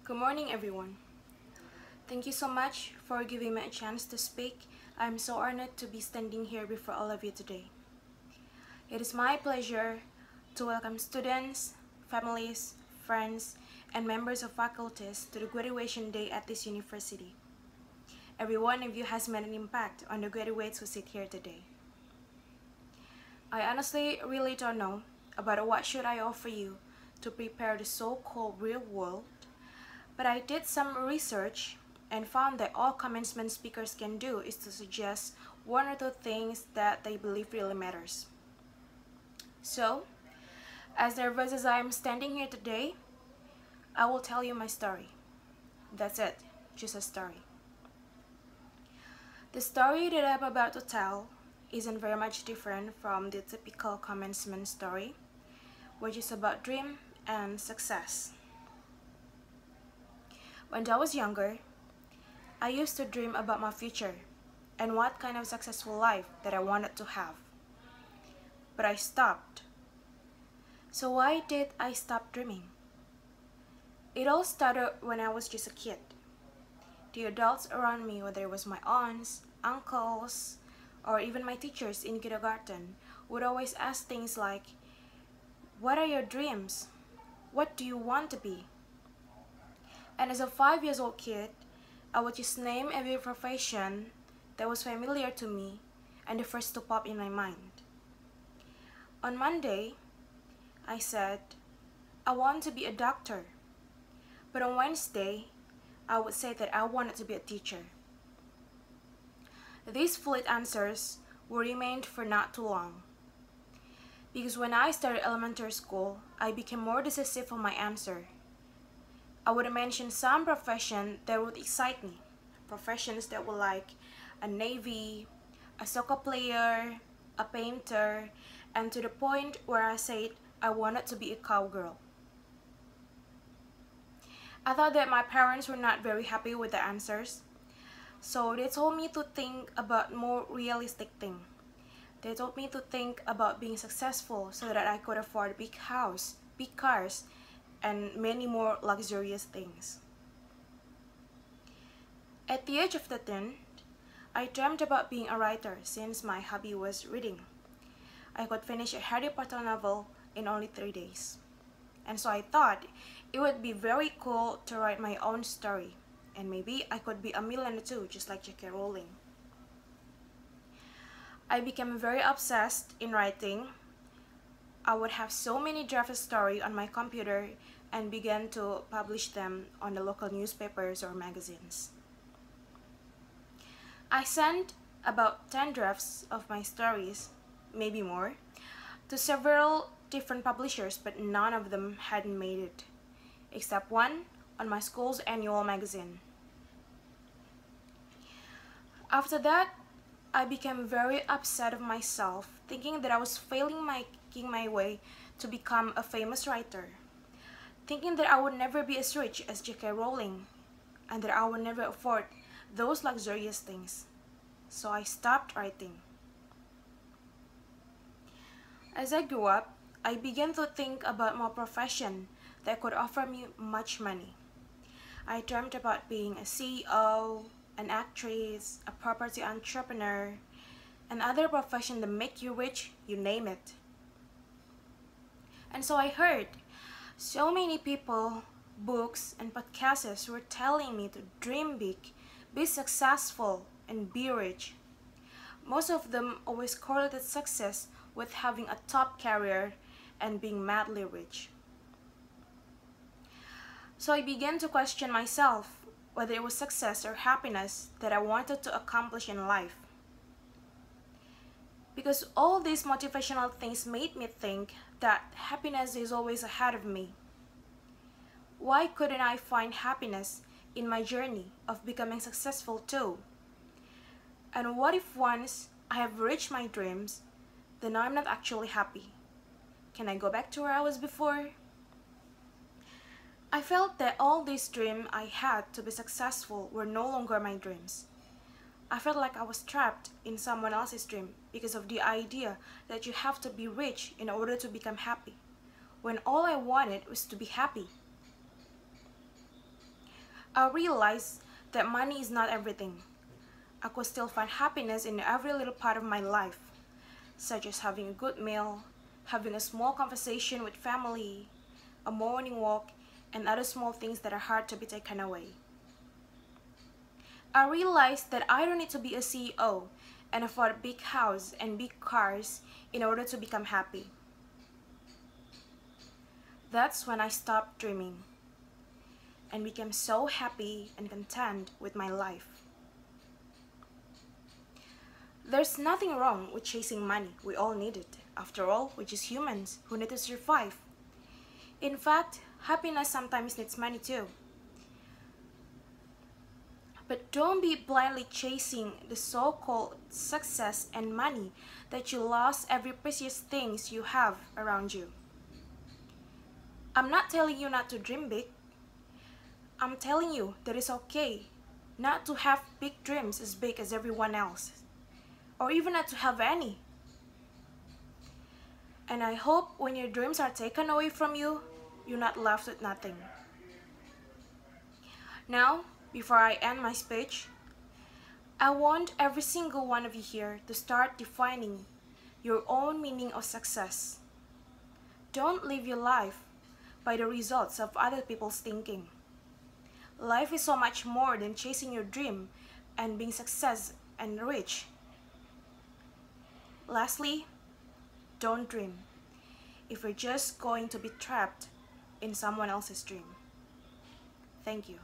Good morning, everyone. Thank you so much for giving me a chance to speak. I'm so honored to be standing here before all of you today. It is my pleasure to welcome students, families, friends, and members of faculties to the graduation day at this university. Every one of you has made an impact on the graduates who sit here today. I honestly really don't know about what should I offer you to prepare the so-called real world, but I did some research and found that all commencement speakers can do is to suggest one or two things that they believe really matters. So, as nervous as I am standing here today, I will tell you my story. That's it, just a story. The story that I'm about to tell isn't very much different from the typical commencement story, which is about dream and success. When I was younger, I used to dream about my future and what kind of successful life that I wanted to have. But I stopped. So why did I stop dreaming? It all started when I was just a kid. The adults around me, whether it was my aunts, uncles, or even my teachers in kindergarten, would always ask things like, "What are your dreams? What do you want to be?" And as a 5 years old kid, I would just name every profession that was familiar to me and the first to pop in my mind. On Monday, I said, I want to be a doctor. But on Wednesday, I would say that I wanted to be a teacher. These fleet answers were remained for not too long. Because when I started elementary school, I became more decisive on my answer. I would mention some profession that would excite me. Professions that were like a navy, a soccer player, a painter, and to the point where I said I wanted to be a cowgirl. I thought that my parents were not very happy with the answers, so they told me to think about more realistic thing. They told me to think about being successful so that I could afford a big house, big cars, and many more luxurious things. At the age of 13, I dreamt about being a writer since my hobby was reading. I could finish a Harry Potter novel in only 3 days. And so I thought it would be very cool to write my own story, and maybe I could be a millionaire too, just like J.K. Rowling. I became very obsessed in writing. I would have so many draft stories on my computer and began to publish them on the local newspapers or magazines. I sent about 10 drafts of my stories, maybe more, to several different publishers, but none of them hadn't made it, except one on my school's annual magazine. After that, I became very upset of myself, thinking that I was failing making my way to become a famous writer, thinking that I would never be as rich as J.K. Rowling, and that I would never afford those luxurious things. So I stopped writing. As I grew up, I began to think about my profession that could offer me much money. I dreamt about being a CEO, an actress, a property entrepreneur, and other professions that make you rich, you name it. And so I heard so many people, books, and podcasts were telling me to dream big, be successful, and be rich. Most of them always correlated success with having a top career and being madly rich. So I began to question myself whether it was success or happiness that I wanted to accomplish in life. Because all these motivational things made me think that happiness is always ahead of me. Why couldn't I find happiness in my journey of becoming successful too? And what if once I have reached my dreams, then I'm not actually happy? Can I go back to where I was before? I felt that all these dreams I had to be successful were no longer my dreams. I felt like I was trapped in someone else's dream because of the idea that you have to be rich in order to become happy, when all I wanted was to be happy. I realized that money is not everything. I could still find happiness in every little part of my life, such as having a good meal, having a small conversation with family, a morning walk, and other small things that are hard to be taken away. I realized that I don't need to be a CEO and afford a big house and big cars in order to become happy. That's when I stopped dreaming and became so happy and content with my life. There's nothing wrong with chasing money. We all need it. After all, we're just humans who need to survive. In fact, happiness sometimes needs money too. But don't be blindly chasing the so-called success and money that you lost every precious things you have around you. I'm not telling you not to dream big. I'm telling you that it's okay not to have big dreams as big as everyone else, or even not to have any. And I hope when your dreams are taken away from you, you're not left with nothing. Now, before I end my speech, I want every single one of you here to start defining your own meaning of success. Don't live your life by the results of other people's thinking. Life is so much more than chasing your dream and being success and rich. Lastly, don't dream if you're just going to be trapped in someone else's dream. Thank you.